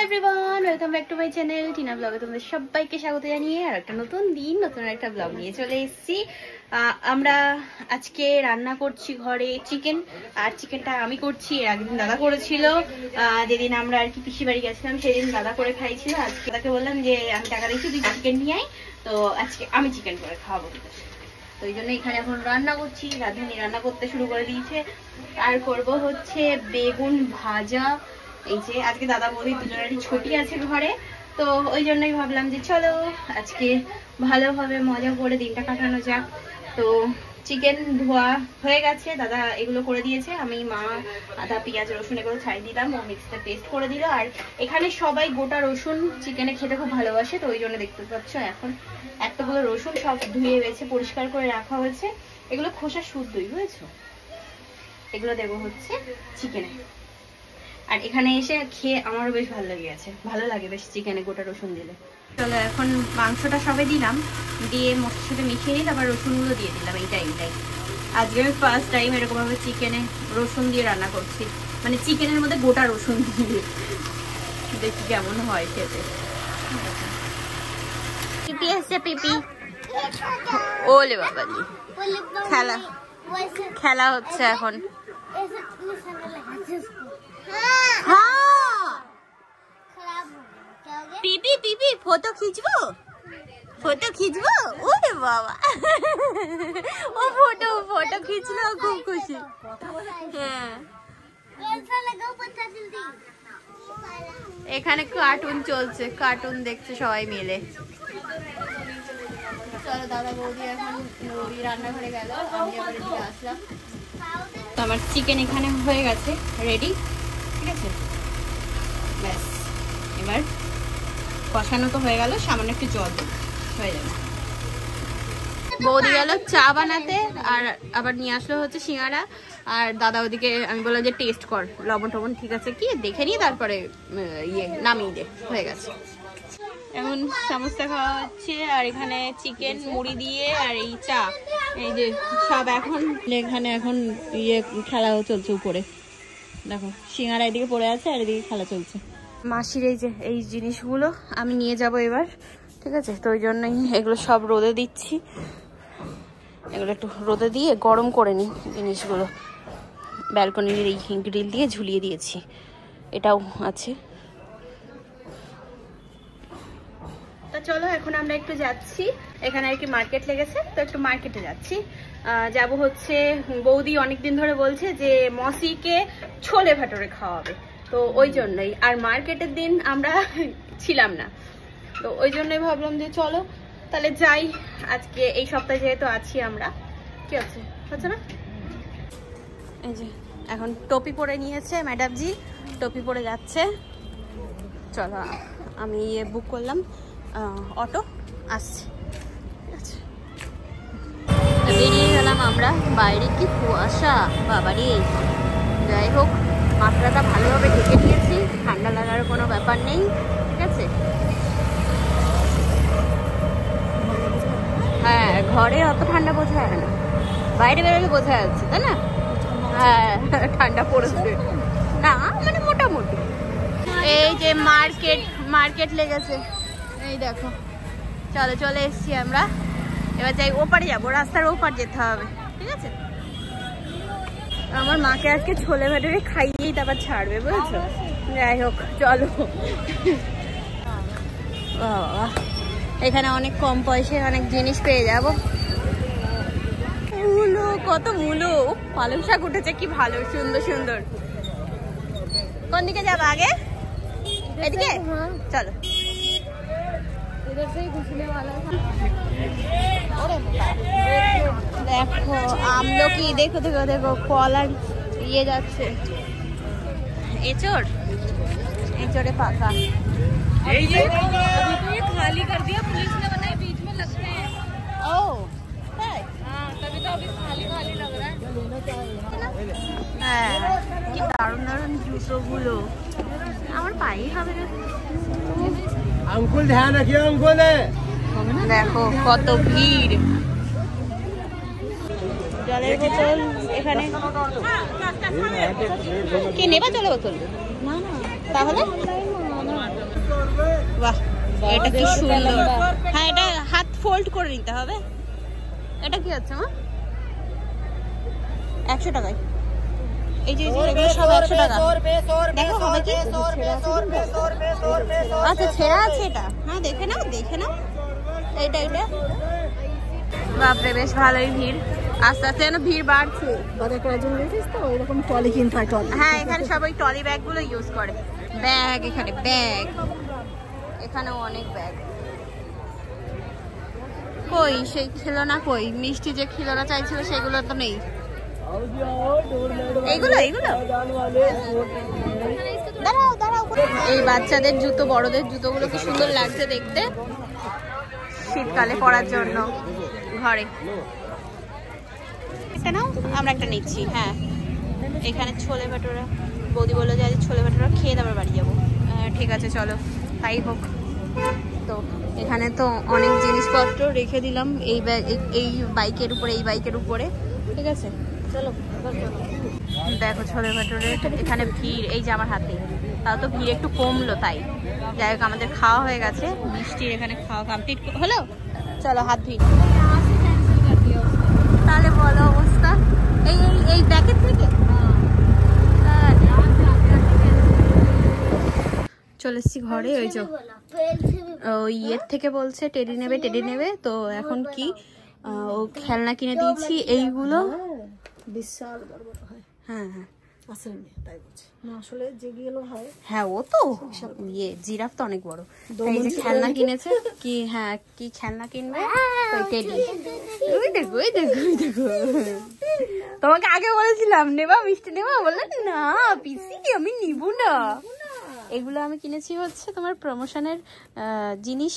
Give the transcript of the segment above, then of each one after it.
Everyone, welcome back to my channel Tina ব্লগে তোমাদের সবাইকে স্বাগত জানিয়ে আর একটা নতুন দিন নতুন একটা ব্লগ নিয়ে চলে এসেছি। আমরা আজকে রান্না করছি ঘরে চিকেন, আর চিকেনটা আমি করছি। এর আগের দিন দাদা করেছিল, যেদিন আমরা আর কি পিসি বাড়ি গেছিলাম সেদিন দাদা করে খাইছিল। আজকে তাকে বললাম যে আমি টাকা দিয়েছি, তুই চিকেন নিয়ে আয়, তো আজকে আমি চিকেন করে খাওয়াবো। ঠিক আছে, তো এই জন্য এখানে এখন রান্না করছি। রাঁধুনি রান্না করতে শুরু করে দিয়েছে। আর করব হচ্ছে বেগুন ভাজা। এই যে আজকে দাদা বৌদি দুজনেরই ছুটি আছে ঘরে, তো ওই জন্যই ভাবলাম যে চলো আজকে ভালোভাবে মজা করে দিনটা কাটানো যাক। তো চিকেন ধোয়া হয়ে গেছে, দাদা এগুলো করে দিয়েছে, আমি মা আদা পেঁয়াজ রসুন এগুলো ছাড়িয়ে দিলাম, ও মিক্সিতে পেস্ট করে দিল। আর এখানে সবাই গোটা রসুন চিকেনে খেতে খুব ভালোবাসে, তো ওই জন্য দেখতে পাচ্ছ এখন এতগুলো রসুন সব ধুয়ে বেছে পরিষ্কার করে রাখা হয়েছে। এগুলো খোসা শুদ্ধই, বুঝেছো? এগুলো দেবো হচ্ছে চিকেনে। আর এখানে এসে খেয়ে আমারও বেশ ভালো লেগে গেছে, ভালো লাগে বেশ চিকেনে গোটা রসুন দিলে। চলো এখন মাংসটা সবে দিলাম, দিয়ে মশলার সাথে মিশিয়ে নিই, তারপর রসুনগুলো দিয়ে দিলাম। এইটাই আজকে আমি ফার্স্ট টাইম এরকম ভাবে চিকেনে রসুন দিয়ে রান্না করছি, মানে চিকেনের মধ্যে গোটা রসুন দিয়ে। দেখি কেমন হয় খেতে। পিপি এসছে, পিপি। ওলে বাবালি, খেলা খেলা হচ্ছে এখন। পিপি পিপি ফটো খিচবো, ফটো খিচবো। ওরে বাবা, ও ফটো ফটো খিচলো, খুব খুশি। হ্যাঁ, এখানে কার্টুন চলছে, কার্টুন দেখছে সবাই মিলে। চলো দাদা বৌদি এখন বৌদি রান্নাঘরে গেল, আমি আবার এদিকে আসলাম। তো আমার চিকেন এখানে হয়ে গেছে রেডি, ঠিক আছে। ব্যাস এবার কষানো তো হয়ে গেল, সামান্য একটু জল হয়ে যাবে। বৌদি গেল চা বানাতে, আর আবার নিয়ে আসলো হচ্ছে সিঙ্গারা। আর দাদা ওদিকে আমি বললাম যে টেস্ট কর, লবণ টবণ ঠিক আছে কি দেখে নিয়ে তারপরে নামিয়ে দে, হয়ে গেছে। এখন সমোসা খাওয়া হচ্ছে, আর এখানে চিকেন মুড়ি দিয়ে আর এই চা, এই যে সব এখন এখানে এখন খেলা চলছে উপরে। দেখো সিঙ্গারা এদিকে পড়ে আছে আর এদিকে খেলা চলছে। মাসির এই যে এই জিনিসগুলো আমি নিয়ে যাব এবার, ঠিক আছে। তো ওই জন্যই এগুলো সব রোদে দিচ্ছি, এগুলো একটু রোদে দিয়ে গরম করে নিই জিনিসগুলো। ব্যালকনির এই গ্রিল দিয়ে ঝুলিয়ে দিয়েছি, এটাও আছে। তো চলো এখন আমরা একটু যাচ্ছি, এখানে আর কি মার্কেট লেগেছে, তো একটু মার্কেটে যাচ্ছি। যাব হচ্ছে বৌদি অনেকদিন ধরে বলছে যে মসিকে ছোলে ভাটোরে খাওয়াবে, তো ওই জন্যই। আর মার্কেটের দিন আমরা ছিলাম না, তো ওই জন্যই ভাবলাম যে চলো তাহলে যাই আজকে, এই সপ্তাহে যেহেতু আছি আমরা। কি আছে হচ্ছে না, এই যে এখন টপি পরে নিয়েছে ম্যাডামজি, টপি পরে যাচ্ছে। চলো আমি বুক করলাম অটো, আসছে, ঠিক আছে। বেরিয়ে গেলাম আমরা, বাইরে কি কুয়াশা বাবারে। যাই হোক মাত্রাটা ভালোভাবে ঢেকে নিয়েছি, ঠান্ডা লাগার কোনো ব্যাপার নেই, ঠিক আছে। হ্যাঁ, ঘরে অত ঠান্ডা বোঝা যায় না, বাইরে বেরোলে বোঝা যাচ্ছে, তাই না? হ্যাঁ ঠান্ডা পড়েছে না, মানে মোটামুটি। এই যে মার্কেট লেগেছে, এই দেখো। চলো চলে এসছি আমরা, এবার যাই ওপারে যাবো, রাস্তার ওপার যেতে হবে, ঠিক আছে। আমার মাকে আজকে ছোলে ভাটোরে খাইয়েই তারপর ছাড়বে, বুঝেছো? যাই হোক চলো। বাবা এখানে অনেক কম পয়সায় অনেক জিনিস পেয়ে যাবো। মূলো, কত মূলো, পালং শাক উঠেছে, কি ভালো সুন্দর সুন্দর। কোন দিকে যাবো আগে? এদিকে চলো। দেখো আমলকি, দেখো দেখো দেখো কলার ইয়ে যাচ্ছে, এচড়ে পাকা। खाली कर दिया पुलिस ने, बनाई बीच में लगते हैं। ओह हाँ, तभी तो अभी खाली खाली लग रहा है। হ্যাঁ কি দারুণ দারুণ জুতোগুলো, আমার পায়ে হবে না। আঙ্কুল ধ্যান রাখিও, আঙ্কুল দেখো কত ভিড়। জলের বোতল এখানে কি নেবা? জলের বোতল না, তাহলে বাহ, এটা কি সুন্দর। হ্যাঁ, এটা হাত ফোল্ড করে নিতে হবে। এটা কি হচ্ছে মা? 100 টাকায়। এই যে এগুলো সব 100 টাকা। দেখো হবে কি? আচ্ছা, ছেঁড়া আছে এটা। হ্যাঁ, দেখে নাও, দেখে নাও। এইটা বাপরে, বেশ ভালোই ভিড়। আস্তে আস্তে যেন ভিড় বাড়ছে। হ্যাঁ, এখানে সবাই ট্রলি ব্যাগ গুলো ইউজ করে। ব্যাগ, এখানে ব্যাগ, এখানেও অনেক ব্যাগ। কই সেই খেলনা, কই মিষ্টি যে খেলনা চাইছিল সেগুলো তো নেই। এইগুলো দাঁড়াও দাঁড়াও। এই বাচ্চাদের জুতো, বড়দের জুতোগুলো কি সুন্দর লাগছে দেখতে, শীতকালে পরার জন্য ঘরে। একটা নাও, আমরা একটা নিচ্ছি। হ্যাঁ, এখানে ছোলে ভাটোরা, বৌদি বললো যে আজ ছোলে ভাটোরা খেয়ে তারপর বাড়ি যাবো। ঠিক আছে, চলো তাই হোক। তো এখানে তো অনেক জিনিসপত্র রেখে দিলাম এই বাইকের উপরে, এই বাইকের উপরে। ঠিক আছে, চলো। দেখো ছোলে ভাটোরে এখানে ভিড়, এই যে আমার হাতে। তাও তো ভিড় একটু কমলো, তাই যাই হোক আমাদের খাওয়া হয়ে গেছে। মিষ্টির এখানে খাওয়া কমপ্লিট হলো। চলো, হাত ধুই। তাহলে বলো অবস্থা। এই ব্যাকেট থেকে চলে এসছি ঘরে। ওই যে ইয়ের থেকে বলছে টেডি নেবে। তো এখন কি ও খেলনা কিনে দিয়েছি এইগুলো। বিশাল বড় বড় হয়। হ্যাঁ হ্যাঁ, আসলে তাই বলছি না, আসলে যেগুলো হয়। হ্যাঁ, ও তো ইয়ে জিরাফ তো অনেক বড়। এই যে খেলনা কিনেছে কি, হ্যাঁ কি খেলনা কিনবে? টেডি। ওই দেখো, তোমাকে আগে বলেছিলাম নেবা, মিষ্টি নেবা, বললে না পিসি আমি নিব না। এগুলো আমি কিনেছি হচ্ছে তোমার প্রমোশনের জিনিস।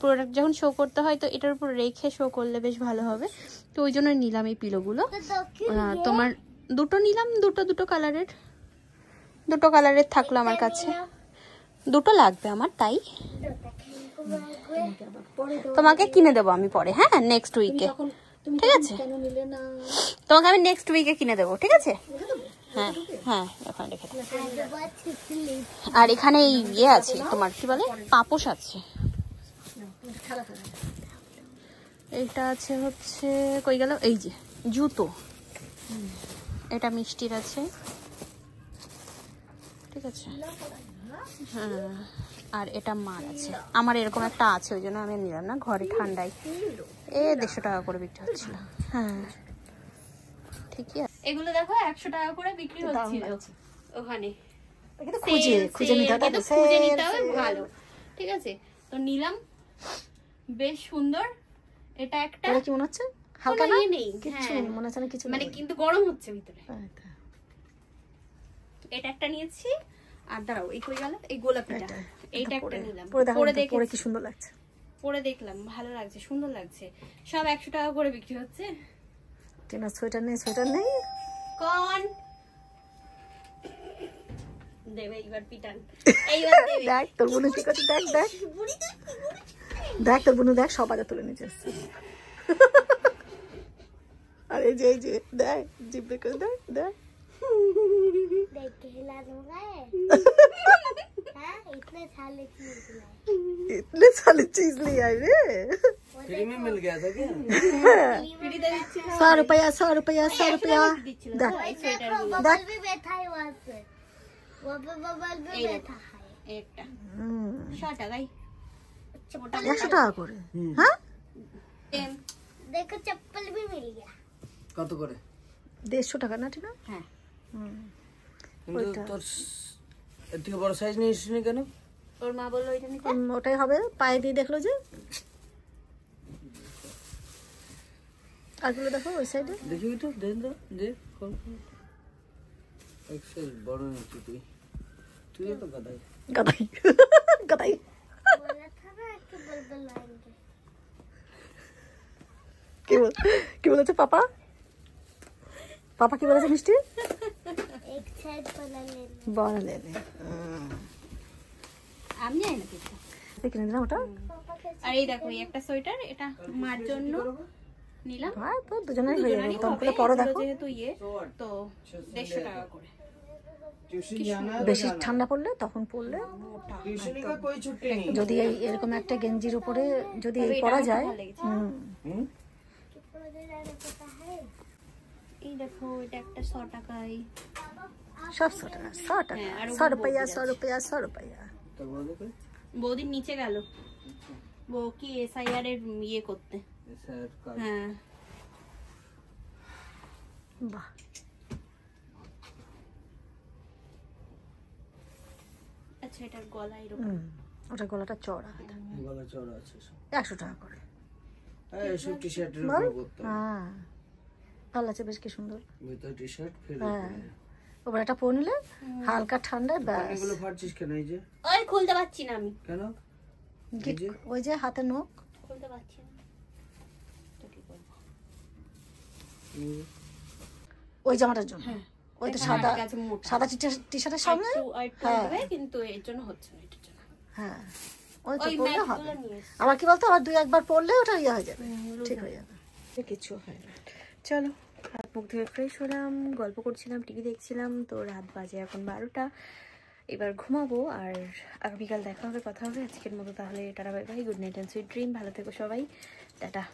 প্রোডাক্ট যখন শো করতে হয় তো এটার উপর রেখে শো করলে বেশ ভালো হবে। তো ওই জন্য নিলাম এই পিলোগুলো। তোমার দুটো নিলাম, দুটো কালারের থাকলো আমার কাছে। দুটো লাগবে আমার, তাই তোমাকে কিনে দেবো আমি পরে। হ্যাঁ, নেক্সট উইকে। ঠিক আছে, তোমাকে আমি নেক্সট উইকে কিনে দেবো। ঠিক আছে, হ্যাঁ হ্যাঁ, ওখানে রেখে দেবো। আর এখানে এই ইয়ে আছে তোমার, কি বলে, পাপোশ আছে। এইটা আছে হচ্ছে, কই গেল, এই যে জুতো। এটা মিষ্টির আছে। ঠিক আছে, হ্যাঁ। আর এটা মার আছে, আমার এরকম একটা আছে, ওই জন্য আমি নিলাম না। ঘরে ঠান্ডায় 150 টাকা করে বিক্রি হচ্ছিল। হ্যাঁ, ঠিকই আছে। এগুলো দেখো 100 টাকা করে বিক্রি হচ্ছিল ওখানে। খুঁজে নিতে হবে ভালো। ঠিক আছে, তো নিলাম, বেশ সুন্দর। এটা একটা কি মনে হচ্ছে হালকা না, নেই কিছু মনে হচ্ছে না, কিছু মানে কিন্তু গরম হচ্ছে ভিতরে। এটা একটা নিয়েছি। আর দাঁড়াও, এই কই গেল, এই গোলাপিটা, এইটা একটা নিলাম। পরে কি সুন্দর লাগছে, পরে দেখলাম ভালো লাগছে, সুন্দর লাগছে। সব 100 টাকা করে বিক্রি হচ্ছে। টিনা সোয়েটার নেই কোন দেবে এইবার পিটান, এইবার দেবে। দেখ তোর বোন কি করছে, দেখ তোর বোন, দেখ সব বাজার তুলে নিয়ে যাচ্ছে। আর এই যে দেখ জিভ বের করে, দেখ इतने सारे चीज ले आए रे। फ्री में मिल गया था क्या? 100 रुपया 100 रुपया 100 रुपया। बबल भी बैठा है वहाँ पे, वहाँ पे बबल भी बैठा है। एक 100 টাকাই, 100 টাকা করে। হ্যাঁ, देखो चप्पल भी मिल गया। কত করে? 150 টাকা না, ঠিক না? হ্যাঁ। কিন্তু তোর এর থেকে বড় সাইজ নিয়ে এসেছিস কেন? ওর মা বললো এটা নিতে। ওটাই হবে, পায়ে দিয়ে দেখলো যে। আরগুলো দেখো ওই সাইডে, দেখি তো, দেখ তো, দেখ এক সাইজ বড় নিচ্ছি তুই তো গাদাই बोला था ना कि बल्बल लाएंगे। কি বলেছে পাপা কি বলেছে মিষ্টি? एक साइड बड़ा ले ले। আমি জানি না কিছু। কিনে দিলাম ওটা। আর এই দেখো, এই একটা সোয়েটার, এটা মার জন্য নিলাম। হ্যাঁ, তো দুজনেই হয়ে যাবে। তোমরা পরে দেখো, যেহেতু ইয়ে তো 150 টাকা করে। ट्यूशन जाना है বেশি ঠান্ডা পড়লে তখন পরলে ट्यूशन का कोई छुट्टी नहीं যদি এই এরকম একটা গেঞ্জির উপরে যদি এই পরা যায় এই দেখো এটা একটা 100 টাকায় সব 100 টাকা 100 টাকা 100 রুপিয়া 100 রুপিয়া 100 রুপিয়া। तो बोल दो कोई বৌদির নিচে গেল বউ কি এসআইআর এর ইয়ে করতে सर का হ্যাঁ বাহ আচ্ছা এটার গলা এরকম ওটা গলাটা চড়া गला चौड़ा আছে 100 টাকা করে। এই সব টি-শার্টের বল উপর করতে হ্যাঁ ভালো আছে বেশ কি সুন্দর। ভিতর টি-শার্ট ফির হ্যাঁ ওপরে একটা পরে নিলে হালকা ঠান্ডায় ব্যাস এগুলো ফাড়ছিস কেন এই যে ওই খুলতে পারছি না আমি কেন ওই যে হাতে নখ খুলতে পারছি না তো কি করব ওই জামাটার জন্য ওই তো সাদা হাতের কাছে মোটা। সাদা টি-শার্টের সামনে একটু হবে কিন্তু এর জন্য হচ্ছে না এটার জন্য হ্যাঁ ওই তো ওই পরলে হবে। ম্যাটগুলো নিয়ে এসছি। আবার কি বলতো আবার দুই একবার পরলে ওটা ইয়ে হয়ে যাবে ঠিক হয়ে যাবে। কিছু হয় না চলো হাত মুখ ধুয়ে ফ্রেশ হলাম গল্প করছিলাম টিভি দেখছিলাম তো রাত বাজে এখন 12টা এবার ঘুমাবো আর আগামীকাল দেখা হবে কথা হবে আজকের মতো তাহলে tata bye bye good night and sweet dream ভালো থেকো সবাই টাটা।